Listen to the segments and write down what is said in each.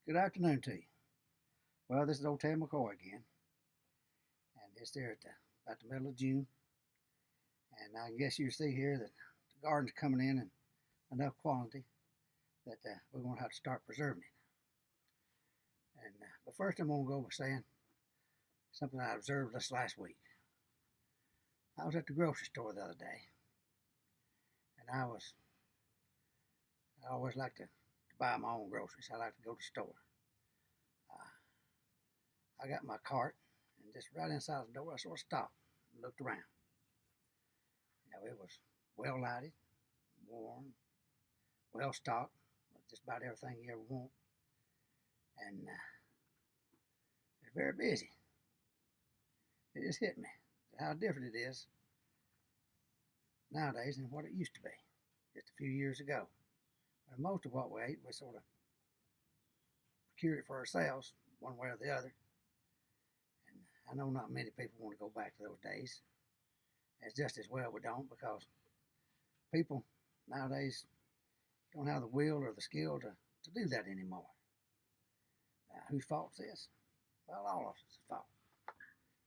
Good afternoon to you. Well, this is old Ted McCoy again, and it's there at about the middle of June. And I guess you see here that the garden's coming in enough quantity that we're going to have to start preserving it. But first, I'm going to go over saying something I observed this last week. I was at the grocery store the other day, and I always like to buy my own groceries. I like to go to the store. I got my cart, and just right inside the door, I sort of stopped and looked around. It was well lighted, warm, well stocked, with just about everything you ever want, and it's very busy. It just hit me how different it is nowadays than what it used to be just a few years ago. And most of what we ate, we sort of procured it for ourselves, one way or the other. And I know not many people want to go back to those days. It's just as well we don't, because people nowadays don't have the will or the skill to do that anymore. Now, whose fault is this? Well, all of us' fault.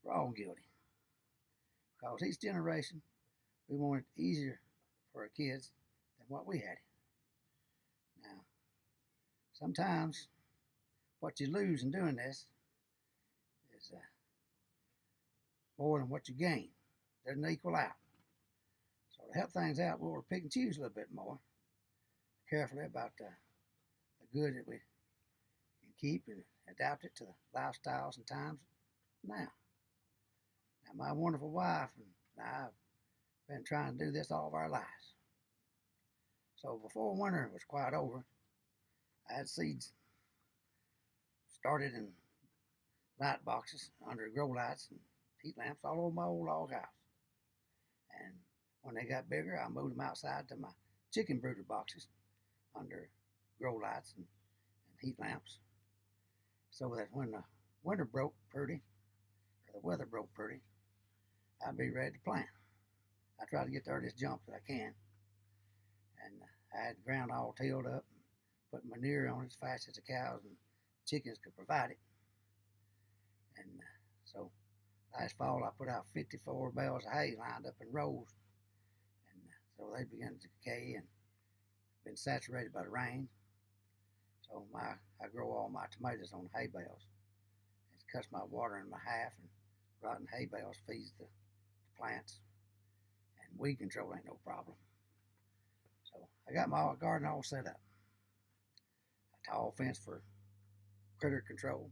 We're all guilty. Because each generation, we want it easier for our kids than what we had it. Now, sometimes what you lose in doing this is more than what you gain. Doesn't equal out. So to help things out, we'll pick and choose a little bit more carefully about the good that we can keep and adapt it to the lifestyles and times now. Now, my wonderful wife and I have been trying to do this all of our lives. So before winter was quite over, I had seeds started in light boxes under grow lights and heat lamps all over my old log house. And when they got bigger, I moved them outside to my chicken brooder boxes under grow lights and heat lamps, so that when the winter broke pretty, or the weather broke pretty, I'd be ready to plant. I try to get the earliest jump that I can, and I had the ground all tilled up and put manure on it as fast as the cows and chickens could provide it. And so last fall I put out 54 bales of hay lined up in rows, and so they began to decay and been saturated by the rain. So I grow all my tomatoes on hay bales. It cuts my water in half, and rotten hay bales feeds the plants. And weed control ain't no problem. So I got my garden all set up. A tall fence for critter control.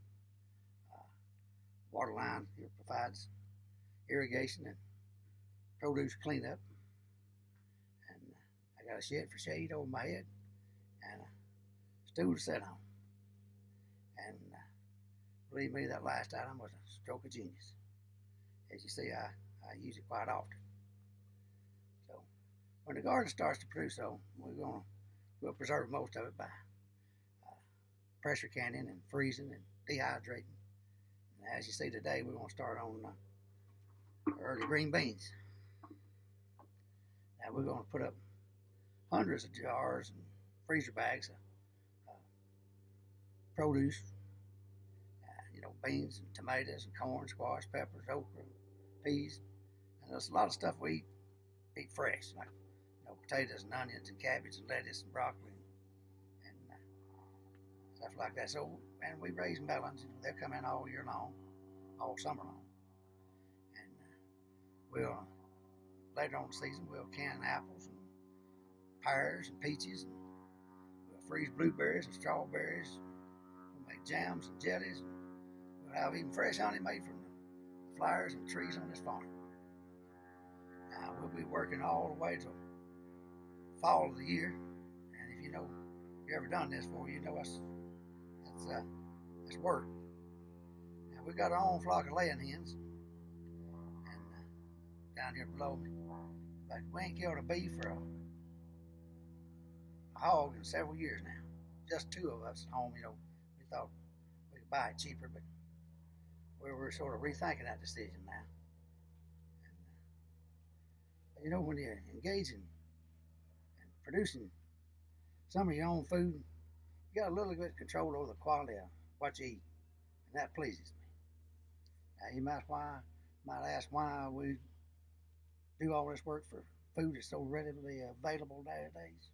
Water line here provides irrigation and produce cleanup. And I got a shed for shade over my head and a stool to sit on. And believe me, that last item was a stroke of genius. As you see, I use it quite often. So when the garden starts to produce, we'll preserve most of it by pressure canning and freezing and dehydrating. And as you see today, we're going to start on early green beans. Now we're going to put up hundreds of jars and freezer bags of produce, beans and tomatoes and corn, squash, peppers, okra, peas, and there's a lot of stuff we eat fresh, like potatoes and onions and cabbage and lettuce and broccoli and stuff like that. So, and we raise melons. They'll come in all year long, all summer long. And we'll later on in the season we'll can apples and pears and peaches, and we'll freeze blueberries and strawberries. We'll make jams and jellies. And we'll have even fresh honey made from the flowers and trees on this farm. Now we'll be working all the way till fall of the year, and if you've ever done this before, that's work. Now we got our own flock of laying hens, and down here below me, but we ain't killed a beef or a hog in several years now. Just two of us at home. We thought we could buy it cheaper, but we're sort of rethinking that decision now. And, when you're engaging and producing some of your own food, got a little bit of control over the quality of what you eat, and that pleases me. Now you might ask why we do all this work for food that's so readily available nowadays.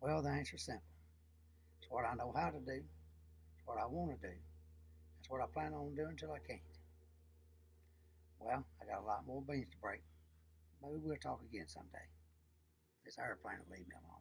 Well, the answer's simple. It's what I know how to do. It's what I want to do. That's what I plan on doing until I can't. Well, I got a lot more beans to break. Maybe we'll talk again someday. This airplane will leave me alone.